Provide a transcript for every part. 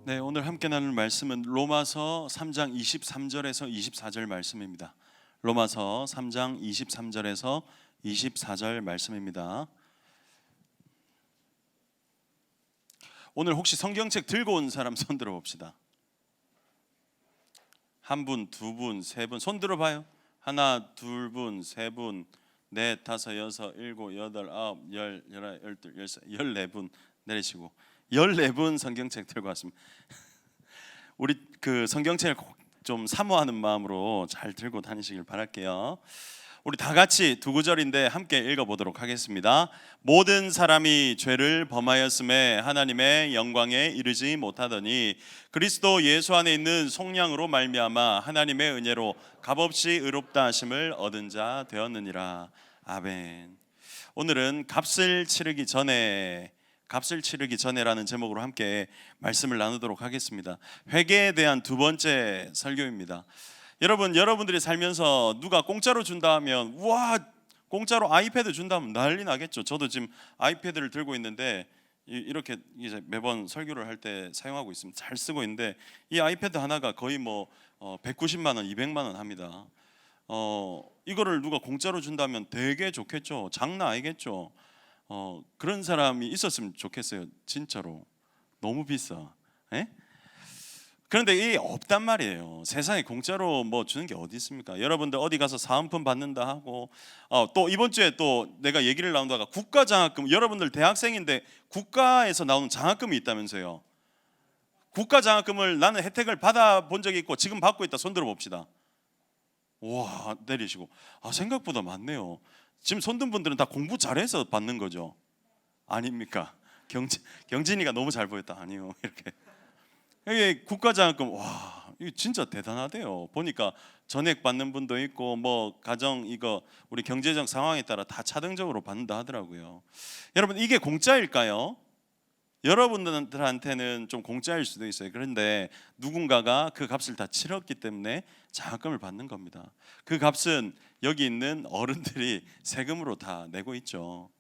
네, 오늘 함께 나눌 말씀은 로마서 3장 23절에서 24절 말씀입니다. 로마서 3장 23절에서 24절 말씀입니다. 오늘 혹시 성경책 들고 온 사람 손 들어 봅시다. 한 분, 두 분, 세 분 손 들어 봐요. 하나, 둘 분, 세 분, 넷, 다섯, 여섯, 일곱, 여덟, 아홉, 열, 열하나, 열둘, 열세, 14분 내리시고 14분 성경책 들고 왔습니다. 우리 그 성경책을 좀 사모하는 마음으로 잘 들고 다니시길 바랄게요. 우리 다 같이 두 구절인데 함께 읽어보도록 하겠습니다. 모든 사람이 죄를 범하였음에 하나님의 영광에 이르지 못하더니 그리스도 예수 안에 있는 속량으로 말미암아 하나님의 은혜로 값없이 의롭다 하심을 얻은 자 되었느니라. 아멘. 오늘은 값을 치르기 전에라는 제목으로 함께 말씀을 나누도록 하겠습니다. 회개에 대한 두 번째 설교입니다. 여러분들이 살면서 누가 공짜로 준다 하면 우와, 공짜로 아이패드 준다면 난리 나겠죠. 저도 지금 아이패드를 들고 있는데 이렇게 이제 매번 설교를 할 때 사용하고 있습니다. 잘 쓰고 있는데 이 아이패드 하나가 거의 190만 원, 200만 원 합니다. 이거를 누가 공짜로 준다면 되게 좋겠죠. 장난 아니겠죠. 그런 사람이 있었으면 좋겠어요. 진짜로 너무 비싸. 에? 그런데 이게 없단 말이에요. 세상에 공짜로 뭐 주는 게 어디 있습니까? 여러분들 어디 가서 사은품 받는다 하고 또 이번 주에 또 내가 얘기를 나눈다가 국가장학금, 여러분들 대학생인데 국가에서 나오는 장학금이 있다면서요. 국가장학금을 나는 혜택을 받아본 적이 있고 지금 받고 있다. 손 들어 봅시다. 와, 내리시고 생각보다 많네요. 지금 손든 분들은 다 공부 잘해서 받는 거죠? 아닙니까? 경진이가 너무 잘 보였다. 아니요. 이렇게 이게 국가장학금, 와, 이거 진짜 대단하대요. 보니까 전액 받는 분도 있고 뭐 가정 이거 우리 경제적 상황에 따라 다 차등적으로 받는다 하더라고요. 여러분, 이게 공짜일까요? 여러분들한테는 좀 공짜일 수도 있어요. 그런데 누군가가 그 값을 다 치렀기 때문에 장학금을 받는 겁니다. 그 값은 여기 있는 어른들이 세금으로 다 내고 있죠.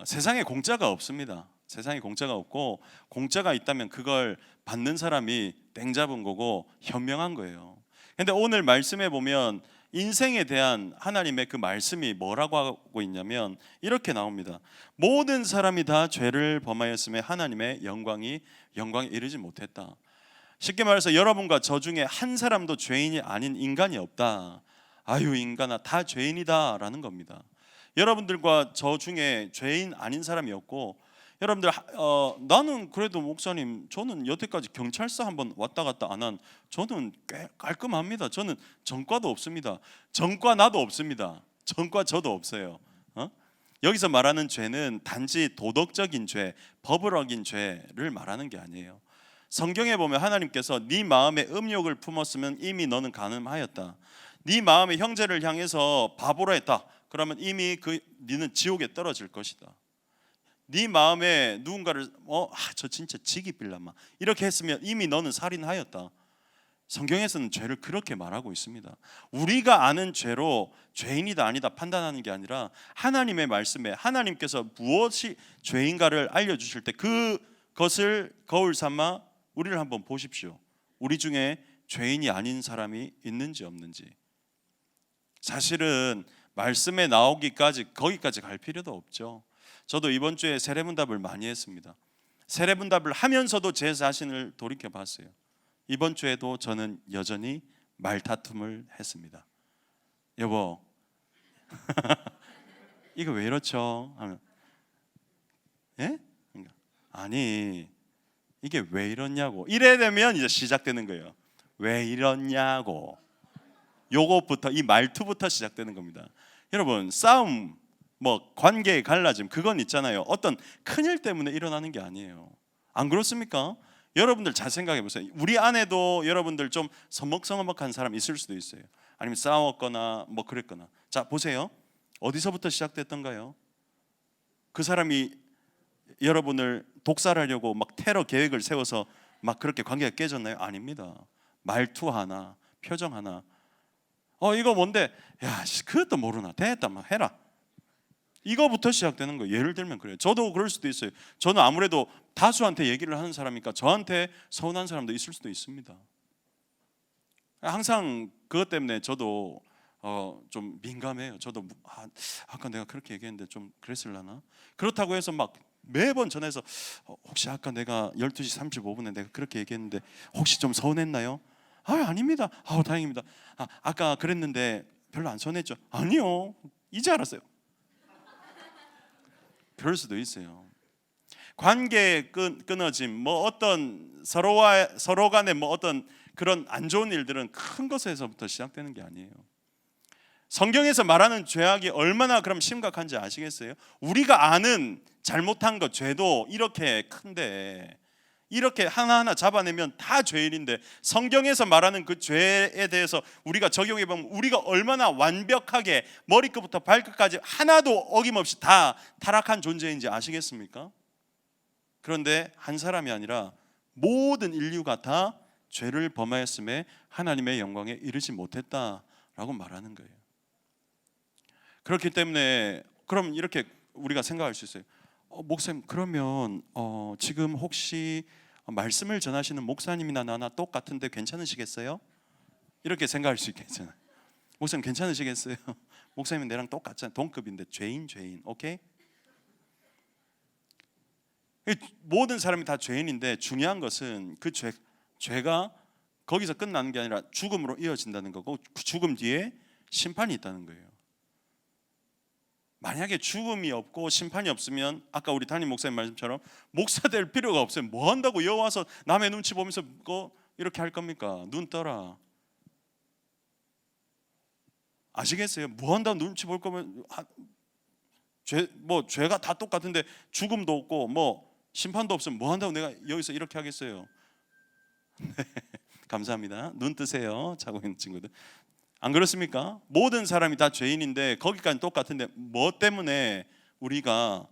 세상에 공짜가 없습니다. 세상에 공짜가 없고, 공짜가 있다면 그걸 받는 사람이 땡 잡은 거고 현명한 거예요. 근데 오늘 말씀에 보면 인생에 대한 하나님의 그 말씀이 뭐라고 하고 있냐면 이렇게 나옵니다. 모든 사람이 다 죄를 범하였음에 하나님의 영광에 이르지 못했다. 쉽게 말해서 여러분과 저 중에 한 사람도 죄인이 아닌 인간이 없다. 아유, 인간아, 다 죄인이다 라는 겁니다. 여러분들과 저 중에 죄인 아닌 사람이 없고, 여러분들 나는 그래도 목사님, 저는 여태까지 경찰서 한번 왔다 갔다 안 한, 저는 꽤 깔끔합니다. 저는 전과도 없습니다. 전과 나도 없습니다. 전과 저도 없어요. 여기서 말하는 죄는 단지 도덕적인 죄, 법을 어긴 죄를 말하는 게 아니에요. 성경에 보면 하나님께서 네 마음에 음욕을 품었으면 이미 너는 간음하였다. 네 마음의 형제를 향해서 바보라 했다. 그러면 이미 너는 지옥에 떨어질 것이다. 네 마음에 누군가를 저 진짜 지기 빌라마 이렇게 했으면 이미 너는 살인하였다. 성경에서는 죄를 그렇게 말하고 있습니다. 우리가 아는 죄로 죄인이다 아니다 판단하는 게 아니라 하나님의 말씀에 하나님께서 무엇이 죄인가를 알려주실 때 그것을 거울 삼아 우리를 한번 보십시오. 우리 중에 죄인이 아닌 사람이 있는지 없는지. 사실은 말씀에 나오기까지 거기까지 갈 필요도 없죠. 저도 이번 주에 세례문답을 많이 했습니다. 세례문답을 하면서도 제 자신을 돌이켜 봤어요. 이번 주에도 저는 여전히 말다툼을 했습니다. 여보, 이거 왜 이렇죠? 하면, 예? 아니, 이게 왜 이러냐고. 이래 되면 이제 시작되는 거예요. 왜 이러냐고. 요것부터, 이 말투부터 시작되는 겁니다. 여러분, 싸움, 관계의 갈라짐, 그건 있잖아요. 어떤 큰일 때문에 일어나는 게 아니에요. 안 그렇습니까? 여러분들 잘 생각해 보세요. 우리 안에도 여러분들 좀 서먹서먹한 사람 있을 수도 있어요. 아니면 싸웠거나 그랬거나. 자, 보세요. 어디서부터 시작됐던가요? 그 사람이 여러분을 독살하려고 테러 계획을 세워서 그렇게 관계가 깨졌나요? 아닙니다. 말투 하나, 표정 하나. 이거 뭔데? 야, 그것도 모르나? 됐다, 해라. 이거부터 시작되는 거예요. 예를 들면 그래요. 저도 그럴 수도 있어요. 저는 아무래도 다수한테 얘기를 하는 사람이니까 저한테 서운한 사람도 있을 수도 있습니다. 항상 그것 때문에 저도 좀 민감해요. 저도 아까 내가 그렇게 얘기했는데 좀 그랬을라나? 그렇다고 해서 막 매번 전해서 혹시 아까 내가 12시 35분에 내가 그렇게 얘기했는데 혹시 좀 서운했나요? 아닙니다. 다행입니다. 아까 그랬는데 별로 안 서운했죠? 아니요. 이제 알았어요. 그럴 수도 있어요. 관계 끊어짐, 뭐 어떤 서로 간의 뭐 어떤 그런 안 좋은 일들은 큰 것에서부터 시작되는 게 아니에요. 성경에서 말하는 죄악이 얼마나 그럼 심각한지 아시겠어요? 우리가 아는 잘못한 것, 죄도 이렇게 큰데 이렇게 하나하나 잡아내면 다 죄인인데 성경에서 말하는 그 죄에 대해서 우리가 적용해 보면 우리가 얼마나 완벽하게 머리끝부터 발끝까지 하나도 어김없이 다 타락한 존재인지 아시겠습니까? 그런데 한 사람이 아니라 모든 인류가 다 죄를 범하였음에 하나님의 영광에 이르지 못했다라고 말하는 거예요. 그렇기 때문에 그럼 이렇게 우리가 생각할 수 있어요. 목사님 그러면 지금 혹시 말씀을 전하시는 목사님이나 나나 똑같은데 괜찮으시겠어요? 이렇게 생각할 수 있겠잖아요. 목사님 괜찮으시겠어요? 목사님은 내랑 똑같잖아요. 동급인데 죄인 오케이? 모든 사람이 다 죄인인데 중요한 것은 그 죄가 거기서 끝나는 게 아니라 죽음으로 이어진다는 거고 그 죽음 뒤에 심판이 있다는 거예요. 만약에 죽음이 없고 심판이 없으면 아까 우리 담임 목사님 말씀처럼 목사 될 필요가 없어요. 뭐 한다고 여기 와서 남의 눈치 보면서 이렇게 할 겁니까? 눈 떠라. 아시겠어요? 뭐 한다고 눈치 볼 거면 죄가 다 똑같은데 죽음도 없고 뭐 심판도 없으면 뭐 한다고 내가 여기서 이렇게 하겠어요? 감사합니다. 눈 뜨세요. 자고 있는 친구들. 안 그렇습니까? 모든 사람이 다 죄인인데 거기까지 똑같은데 뭐 때문에 우리가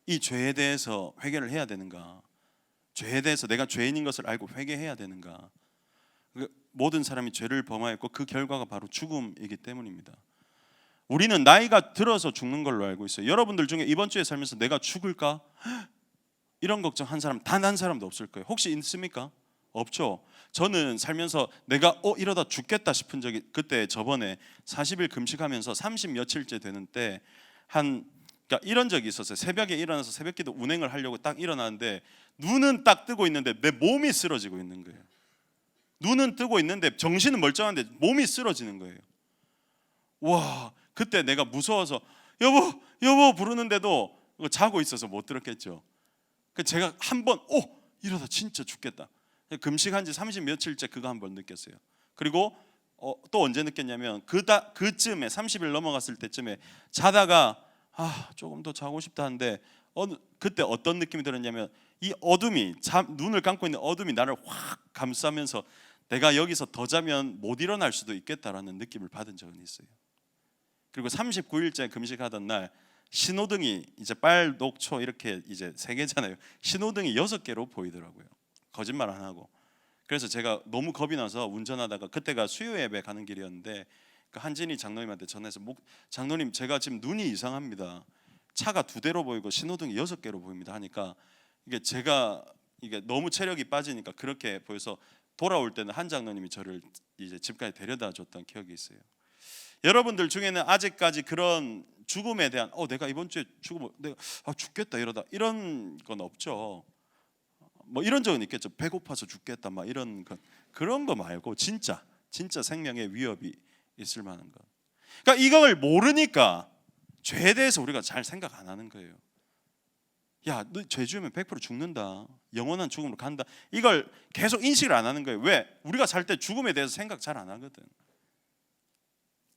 이 죄에 대해서 회개를 해야 되는가? 죄에 대해서 내가 죄인인 것을 알고 회개해야 되는가? 모든 사람이 죄를 범하였고 그 결과가 바로 죽음이기 때문입니다. 우리는 나이가 들어서 죽는 걸로 알고 있어요. 여러분들 중에 이번 주에 살면서 내가 죽을까? 이런 걱정 한 사람 단 한 사람도 없을 거예요. 혹시 있습니까? 없죠. 저는 살면서 내가 이러다 죽겠다 싶은 적이 그때 저번에 40일 금식하면서 30 며칠째 되는 때 그러니까 이런 적이 있었어요. 새벽에 일어나서 새벽기도 운행을 하려고 딱 일어나는데 눈은 딱 뜨고 있는데 내 몸이 쓰러지고 있는 거예요. 눈은 뜨고 있는데 정신은 멀쩡한데 몸이 쓰러지는 거예요. 와, 그때 내가 무서워서 여보 부르는데도 자고 있어서 못 들었겠죠. 제가 한번 이러다 진짜 죽겠다. 금식한 지 30 며칠째 그거 한번 느꼈어요. 그리고 또 언제 느꼈냐면 그쯤에 30일 넘어갔을 때쯤에 자다가 조금 더 자고 싶다 하는데 그때 어떤 느낌이 들었냐면 이 어둠이 눈을 감고 있는 어둠이 나를 확 감싸면서 내가 여기서 더 자면 못 일어날 수도 있겠다라는 느낌을 받은 적은 있어요. 그리고 39일째 금식하던 날 신호등이 이제 빨, 녹, 초 이렇게 이제 3개잖아요. 신호등이 6개로 보이더라고요. 거짓말 안 하고. 그래서 제가 너무 겁이 나서 운전하다가 그때가 수요 예배 가는 길이었는데 그 한진이 장로님한테 전해서 장로님 제가 지금 눈이 이상합니다. 차가 2대로 보이고 신호등이 6개로 보입니다 하니까 제가 너무 체력이 빠지니까 그렇게 보여서 돌아올 때는 한 장로님이 저를 이제 집까지 데려다 줬던 기억이 있어요. 여러분들 중에는 아직까지 그런 죽음에 대한 내가 이번 주에 내가 죽겠다 이러다 이런 건 없죠. 뭐 이런 적은 있겠죠. 배고파서 죽겠다 막 이런 그런 거 말고 진짜 생명의 위협이 있을 만한 거. 그러니까 이걸 모르니까 죄에 대해서 우리가 잘 생각 안 하는 거예요. 야, 너 죄 지으면 100% 죽는다. 영원한 죽음으로 간다. 이걸 계속 인식을 안 하는 거예요. 왜? 우리가 살 때 죽음에 대해서 생각 잘 안 하거든.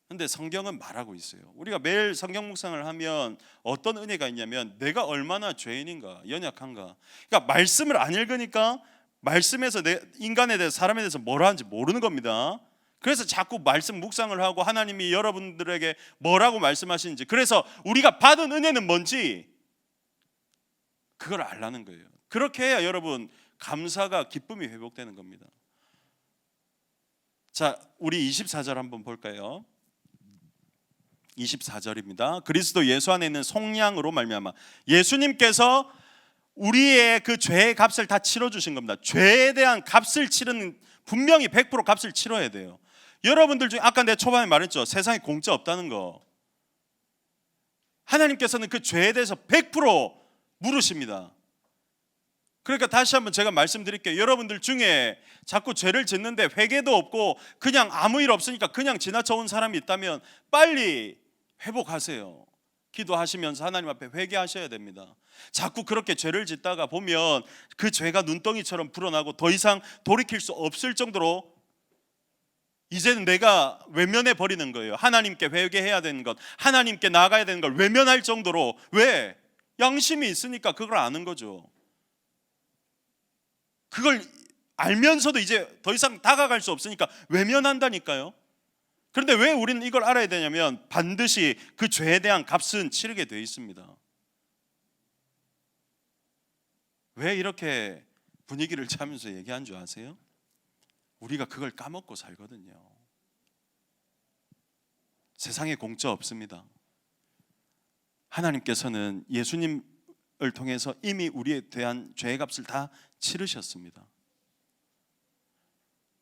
근데 성경은 말하고 있어요. 우리가 매일 성경 묵상을 하면 어떤 은혜가 있냐면 내가 얼마나 죄인인가, 연약한가. 그러니까 말씀을 안 읽으니까 말씀에서 인간에 대해서 사람에 대해서 뭐라 하는지 모르는 겁니다. 그래서 자꾸 말씀 묵상을 하고 하나님이 여러분들에게 뭐라고 말씀하시는지, 그래서 우리가 받은 은혜는 뭔지 그걸 알라는 거예요. 그렇게 해야 여러분 감사가 기쁨이 회복되는 겁니다. 자, 우리 24절 한번 볼까요? 24절입니다. 그리스도 예수 안에 있는 속량으로 말미암아 예수님께서 우리의 그 죄의 값을 다 치러주신 겁니다. 죄에 대한 값을 치르는, 분명히 100% 값을 치러야 돼요. 여러분들 중에 아까 내 초반에 말했죠, 세상에 공짜 없다는 거. 하나님께서는 그 죄에 대해서 100% 물으십니다. 그러니까 다시 한번 제가 말씀드릴게요. 여러분들 중에 자꾸 죄를 짓는데 회개도 없고 그냥 아무 일 없으니까 그냥 지나쳐 온 사람이 있다면 빨리 회복하세요. 기도하시면서 하나님 앞에 회개하셔야 됩니다. 자꾸 그렇게 죄를 짓다가 보면 그 죄가 눈덩이처럼 불어나고 더 이상 돌이킬 수 없을 정도로 이제는 내가 외면해 버리는 거예요. 하나님께 회개해야 되는 것, 하나님께 나아가야 되는 걸 외면할 정도로. 왜? 양심이 있으니까 그걸 아는 거죠. 그걸 알면서도 이제 더 이상 다가갈 수 없으니까 외면한다니까요. 그런데 왜 우리는 이걸 알아야 되냐면 반드시 그 죄에 대한 값은 치르게 되어 있습니다. 왜 이렇게 분위기를 차면서 얘기한 줄 아세요? 우리가 그걸 까먹고 살거든요. 세상에 공짜 없습니다. 하나님께서는 예수님을 통해서 이미 우리에 대한 죄의 값을 다 치르셨습니다.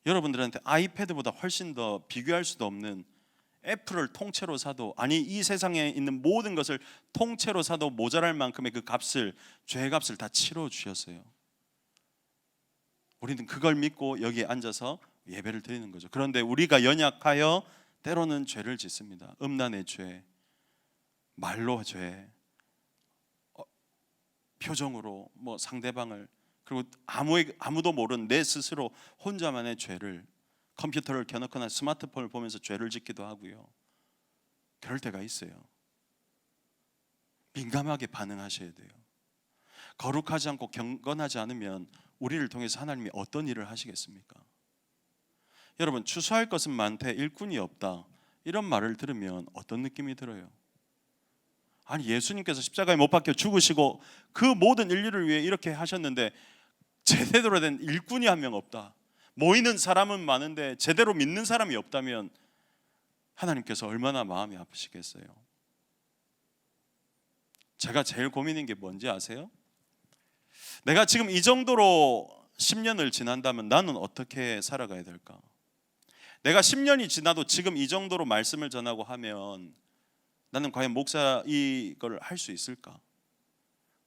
여러분들한테 아이패드보다 훨씬 더 비교할 수도 없는, 애플을 통째로 사도, 아니 이 세상에 있는 모든 것을 통째로 사도 모자랄 만큼의 그 값을, 죄의 값을 다 치러 주셨어요. 우리는 그걸 믿고 여기에 앉아서 예배를 드리는 거죠. 그런데 우리가 연약하여 때로는 죄를 짓습니다. 음란의 죄, 말로 죄, 표정으로 뭐 상대방을, 그리고 아무도 모르는 내 스스로 혼자만의 죄를, 컴퓨터를 켜놓거나 스마트폰을 보면서 죄를 짓기도 하고요. 그럴 때가 있어요. 민감하게 반응하셔야 돼요. 거룩하지 않고 경건하지 않으면 우리를 통해서 하나님이 어떤 일을 하시겠습니까? 여러분, 추수할 것은 많되 일꾼이 없다, 이런 말을 들으면 어떤 느낌이 들어요? 아니, 예수님께서 십자가에 못 박혀 죽으시고 그 모든 인류를 위해 이렇게 하셨는데 제대로 된 일꾼이 한 명 없다, 모이는 사람은 많은데 제대로 믿는 사람이 없다면 하나님께서 얼마나 마음이 아프시겠어요? 제가 제일 고민인 게 뭔지 아세요? 내가 지금 이 정도로 10년을 지난다면 나는 어떻게 살아가야 될까? 내가 10년이 지나도 지금 이 정도로 말씀을 전하고 하면 나는 과연 목사 이걸 할 수 있을까?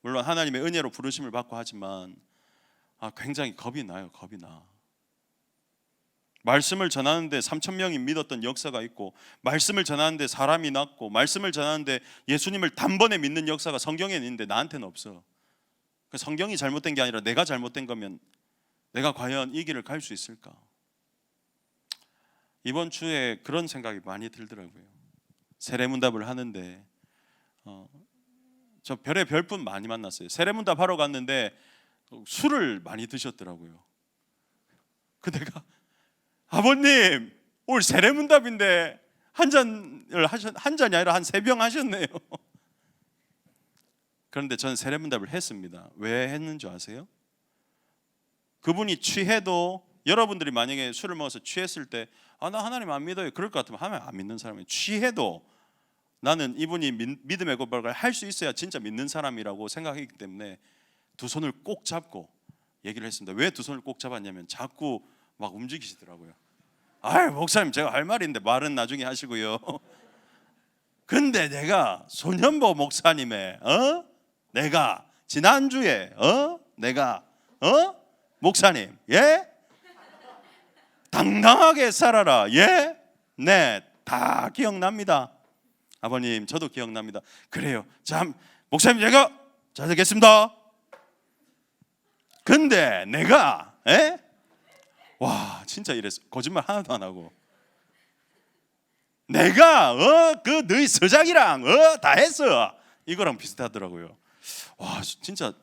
물론 하나님의 은혜로 부르심을 받고 하지만 굉장히 겁이 나요. 겁이 나. 말씀을 전하는데 3,000명이 믿었던 역사가 있고, 말씀을 전하는데 사람이 났고, 말씀을 전하는데 예수님을 단번에 믿는 역사가 성경에 있는데 나한테는 없어. 성경이 잘못된 게 아니라 내가 잘못된 거면 내가 과연 이 길을 갈 수 있을까? 이번 주에 그런 생각이 많이 들더라고요. 세례문답을 하는데 저 별의 별분 많이 만났어요. 세례문답 하러 갔는데 술을 많이 드셨더라고요. 그 내가, 아버님 오늘 세례문답인데 한 잔이 아니라 한 3병 하셨네요. 그런데 저는 세례문답을 했습니다. 왜 했는 줄 아세요? 그분이 취해도, 여러분들이 만약에 술을 먹어서 취했을 때 나 하나님 안 믿어요, 그럴 것 같으면 하나님 안 믿는 사람이에요. 취해도 나는 이분이 믿음의 고백을 할 수 있어야 진짜 믿는 사람이라고 생각했기 때문에 두 손을 꼭 잡고 얘기를 했습니다. 왜 두 손을 꼭 잡았냐면 자꾸 막 움직이시더라고요. 목사님 제가 할 말인데 말은 나중에 하시고요. 근데 내가 소년보 목사님의 내가 지난주에 내가 목사님, 예? 당당하게 살아라, 예? 네, 다 기억납니다. 아버님 저도 기억납니다. 그래요. 참 목사님 제가 잘 되겠습니다. 근데 내가 와 진짜 이랬어. 거짓말 하나도 안 하고 내가 그 너희 서장이랑 다 했어, 이거랑 비슷하더라고요. 와 진짜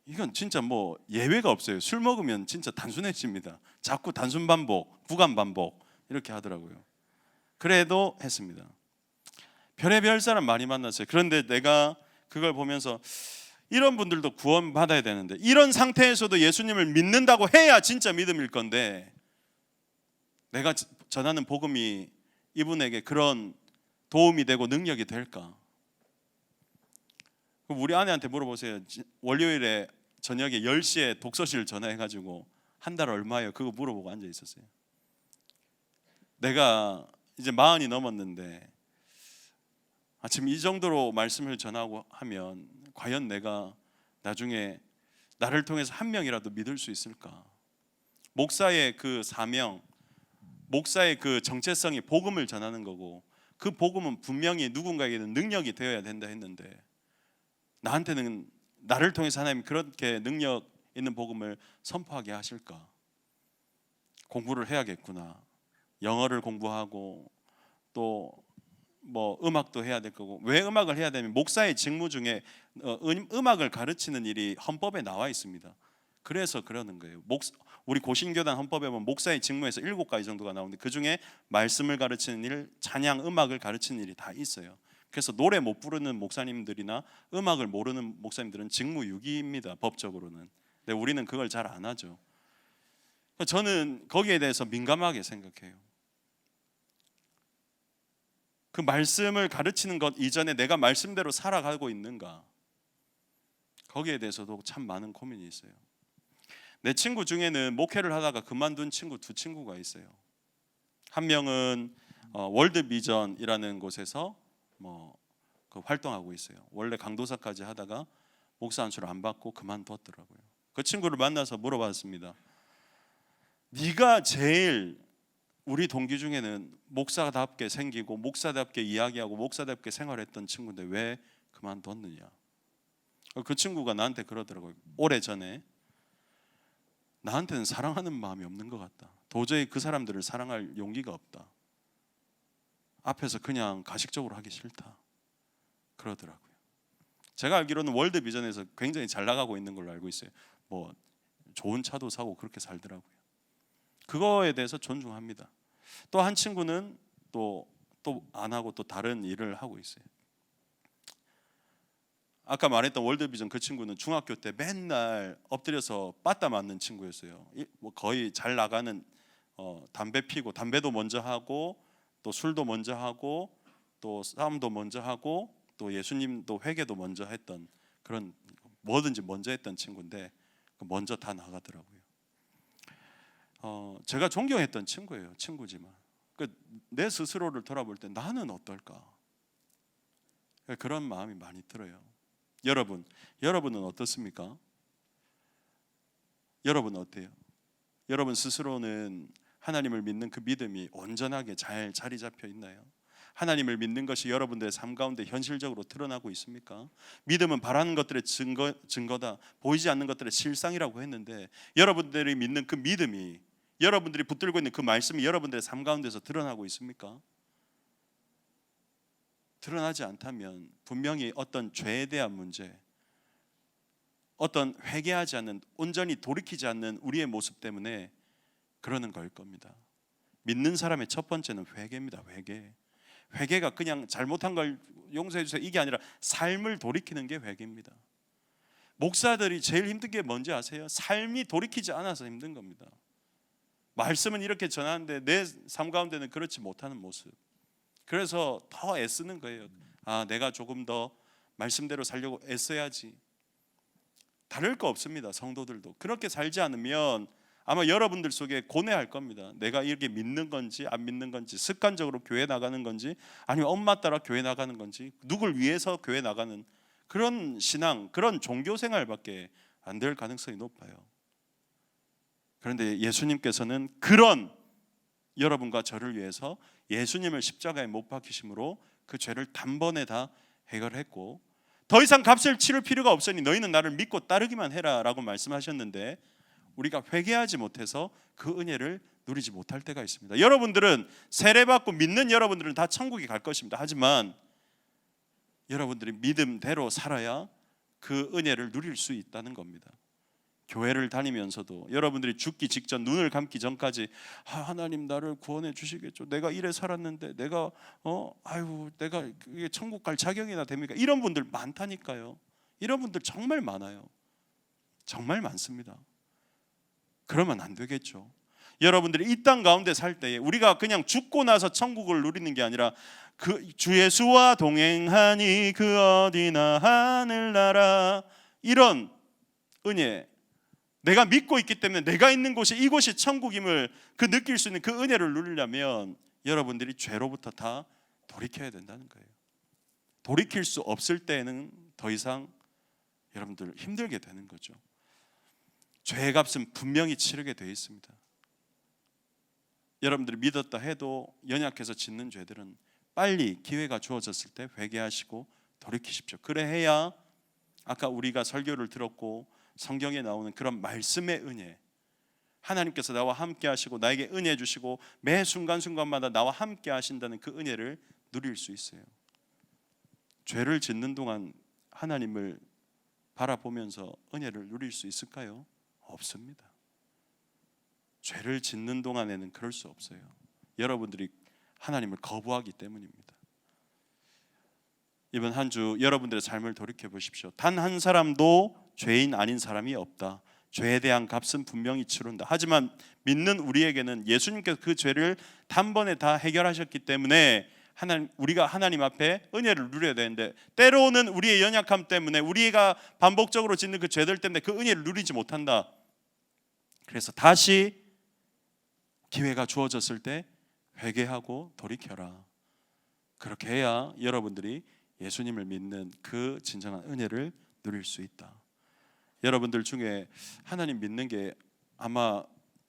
이건 진짜 뭐 예외가 없어요. 술 먹으면 진짜 단순해집니다. 자꾸 단순 반복, 구간 반복 이렇게 하더라고요. 그래도 했습니다. 별의별 사람 많이 만났어요. 그런데 내가 그걸 보면서 이런 분들도 구원 받아야 되는데, 이런 상태에서도 예수님을 믿는다고 해야 진짜 믿음일 건데, 내가 전하는 복음이 이분에게 그런 도움이 되고 능력이 될까? 우리 아내한테 물어보세요. 월요일에 저녁에 10시에 독서실 전화해가지고 한 달 얼마예요? 그거 물어보고 앉아 있었어요. 내가 이제 40이 넘었는데 지금 이 정도로 말씀을 전하고 하면 과연 내가 나중에 나를 통해서 한 명이라도 믿을 수 있을까? 목사의 그 사명, 목사의 그 정체성이 복음을 전하는 거고, 그 복음은 분명히 누군가에게는 능력이 되어야 된다 했는데, 나한테는 나를 통해서 하나님 그렇게 능력 있는 복음을 선포하게 하실까? 공부를 해야겠구나. 영어를 공부하고 또 뭐 음악도 해야 될 거고. 왜 음악을 해야 되면 목사의 직무 중에 음악을 가르치는 일이 헌법에 나와 있습니다. 그래서 그러는 거예요. 우리 고신교단 헌법에 보면 목사의 직무에서 7가지 정도가 나오는데 그 중에 말씀을 가르치는 일, 찬양, 음악을 가르치는 일이 다 있어요. 그래서 노래 못 부르는 목사님들이나 음악을 모르는 목사님들은 직무유기입니다, 법적으로는. 근데 우리는 그걸 잘 안 하죠. 저는 거기에 대해서 민감하게 생각해요. 그 말씀을 가르치는 것 이전에 내가 말씀대로 살아가고 있는가, 거기에 대해서도 참 많은 고민이 있어요. 내 친구 중에는 목회를 하다가 그만둔 친구 2친구가 있어요. 한 명은 월드비전이라는 곳에서 그 활동하고 있어요. 원래 강도사까지 하다가 목사 안수를 안 받고 그만뒀더라고요. 그 친구를 만나서 물어봤습니다. 네가 제일 우리 동기 중에는 목사답게 생기고 목사답게 이야기하고 목사답게 생활했던 친구인데 왜 그만뒀느냐? 그 친구가 나한테 그러더라고요. 오래전에 나한테는 사랑하는 마음이 없는 것 같다. 도저히 그 사람들을 사랑할 용기가 없다. 앞에서 그냥 가식적으로 하기 싫다. 그러더라고요. 제가 알기로는 월드비전에서 굉장히 잘 나가고 있는 걸로 알고 있어요. 뭐 좋은 차도 사고 그렇게 살더라고요. 그거에 대해서 존중합니다. 또 한 친구는 또 안 하고 또 다른 일을 하고 있어요. 아까 말했던 월드비전 그 친구는 중학교 때 맨날 엎드려서 빠따 맞는 친구였어요. 거의 잘 나가는, 담배 피고 담배도 먼저 하고 또 술도 먼저 하고 또 싸움도 먼저 하고 또 예수님도 회개도 먼저 했던, 그런 뭐든지 먼저 했던 친구인데 먼저 다 나가더라고요. 제가 존경했던 친구예요. 친구지만 내 스스로를 돌아볼 때 나는 어떨까? 그런 마음이 많이 들어요. 여러분은 어떻습니까? 여러분은 어때요? 여러분 스스로는 하나님을 믿는 그 믿음이 온전하게 잘 자리 잡혀 있나요? 하나님을 믿는 것이 여러분들의 삶 가운데 현실적으로 드러나고 있습니까? 믿음은 바라는 것들의 증거다, 보이지 않는 것들의 실상이라고 했는데, 여러분들이 믿는 그 믿음이, 여러분들이 붙들고 있는 그 말씀이 여러분들의 삶 가운데서 드러나고 있습니까? 드러나지 않다면 분명히 어떤 죄에 대한 문제, 어떤 회개하지 않는, 온전히 돌이키지 않는 우리의 모습 때문에 그러는 걸 겁니다. 믿는 사람의 첫 번째는 회개입니다. 회개가 그냥 잘못한 걸 용서해 주세요 이게 아니라 삶을 돌이키는 게 회개입니다. 목사들이 제일 힘든 게 뭔지 아세요? 삶이 돌이키지 않아서 힘든 겁니다. 말씀은 이렇게 전하는데 내 삶 가운데는 그렇지 못하는 모습. 그래서 더 애쓰는 거예요. 내가 조금 더 말씀대로 살려고 애써야지. 다를 거 없습니다. 성도들도 그렇게 살지 않으면 아마 여러분들 속에 고뇌할 겁니다. 내가 이렇게 믿는 건지 안 믿는 건지, 습관적으로 교회 나가는 건지, 아니면 엄마 따라 교회 나가는 건지, 누굴 위해서 교회 나가는 그런 신앙, 그런 종교 생활밖에 안 될 가능성이 높아요. 그런데 예수님께서는 그런 여러분과 저를 위해서 예수님을 십자가에 못 박히심으로 그 죄를 단번에 다 해결했고, 더 이상 값을 치를 필요가 없으니 너희는 나를 믿고 따르기만 해라 라고 말씀하셨는데, 우리가 회개하지 못해서 그 은혜를 누리지 못할 때가 있습니다. 여러분들은 세례받고 믿는 여러분들은 다 천국에 갈 것입니다. 하지만 여러분들이 믿음대로 살아야 그 은혜를 누릴 수 있다는 겁니다. 교회를 다니면서도 여러분들이 죽기 직전, 눈을 감기 전까지 하나님 나를 구원해 주시겠죠, 내가 이래 살았는데 내가 내가 천국 갈 자격이나 됩니까? 이런 분들 많다니까요. 이런 분들 정말 많아요. 정말 많습니다. 그러면 안 되겠죠. 여러분들이 이 땅 가운데 살 때에 우리가 그냥 죽고 나서 천국을 누리는 게 아니라 그 주 예수와 동행하니 그 어디나 하늘나라. 이런 은혜, 내가 믿고 있기 때문에 내가 있는 곳이 이곳이 천국임을 그 느낄 수 있는 그 은혜를 누리려면 여러분들이 죄로부터 다 돌이켜야 된다는 거예요. 돌이킬 수 없을 때에는 더 이상 여러분들 힘들게 되는 거죠. 죄의 값은 분명히 치르게 되어 있습니다. 여러분들이 믿었다 해도 연약해서 짓는 죄들은 빨리 기회가 주어졌을 때 회개하시고 돌이키십시오. 그래야 아까 우리가 설교를 들었고 성경에 나오는 그런 말씀의 은혜, 하나님께서 나와 함께 하시고 나에게 은혜 주시고 매 순간순간마다 나와 함께 하신다는 그 은혜를 누릴 수 있어요. 죄를 짓는 동안 하나님을 바라보면서 은혜를 누릴 수 있을까요? 없습니다. 죄를 짓는 동안에는 그럴 수 없어요. 여러분들이 하나님을 거부하기 때문입니다. 이번 한 주 여러분들의 삶을 돌이켜 보십시오. 단 한 사람도 죄인 아닌 사람이 없다. 죄에 대한 값은 분명히 치른다. 하지만 믿는 우리에게는 예수님께서 그 죄를 단번에 다 해결하셨기 때문에 우리가 하나님 앞에 은혜를 누려야 되는데, 때로는 우리의 연약함 때문에 우리가 반복적으로 짓는 그 죄들 때문에 그 은혜를 누리지 못한다. 그래서 다시 기회가 주어졌을 때 회개하고 돌이켜라. 그렇게 해야 여러분들이 예수님을 믿는 그 진정한 은혜를 누릴 수 있다. 여러분들 중에 하나님 믿는 게 아마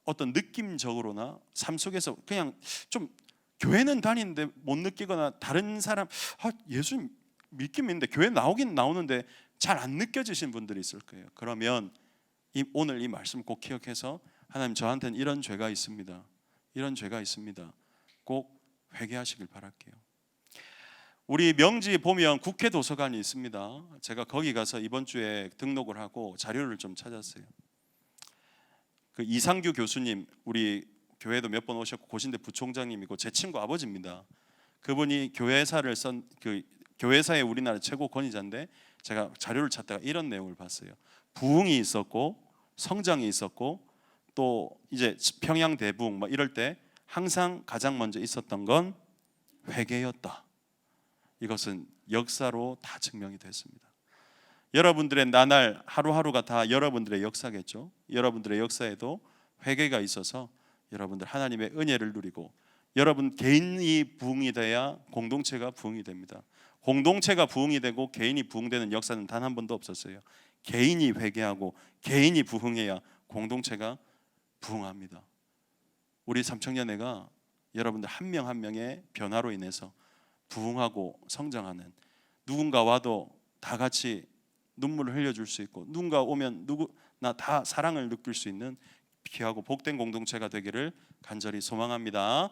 어떤 느낌적으로나 삶 속에서 그냥 좀 교회는 다니는데 못 느끼거나 다른 사람 예수 믿긴 믿는데 교회 나오긴 나오는데 잘 안 느껴지신 분들이 있을 거예요. 그러면 오늘 이 말씀 꼭 기억해서 하나님, 저한테는 이런 죄가 있습니다. 이런 죄가 있습니다. 꼭 회개하시길 바랄게요. 우리 명지에 보면 국회 도서관이 있습니다. 제가 거기 가서 이번 주에 등록을 하고 자료를 좀 찾았어요. 그 이상규 교수님, 우리 교회도 몇 번 오셨고 고신대 부총장님이고 제 친구 아버지입니다. 그분이 교회사의 우리나라 최고 권위자인데, 제가 자료를 찾다가 이런 내용을 봤어요. 부흥이 있었고 성장이 있었고 또 이제 평양 대부흥 이럴 때 항상 가장 먼저 있었던 건 회개였다. 이것은 역사로 다 증명이 됐습니다. 여러분들의 나날 하루하루가 다 여러분들의 역사겠죠. 여러분들의 역사에도 회개가 있어서 여러분들 하나님의 은혜를 누리고, 여러분 개인이 부흥이 돼야 공동체가 부흥이 됩니다. 공동체가 부흥이 되고 개인이 부흥되는 역사는 단 한 번도 없었어요. 개인이 회개하고 개인이 부흥해야 공동체가 부흥합니다. 우리 삼청년회가 여러분들 한 명 한 명의 변화로 인해서 부흥하고 성장하는, 누군가 와도 다 같이 눈물을 흘려줄 수 있고 누군가 오면 누구나 다 사랑을 느낄 수 있는 귀하고 복된 공동체가 되기를 간절히 소망합니다.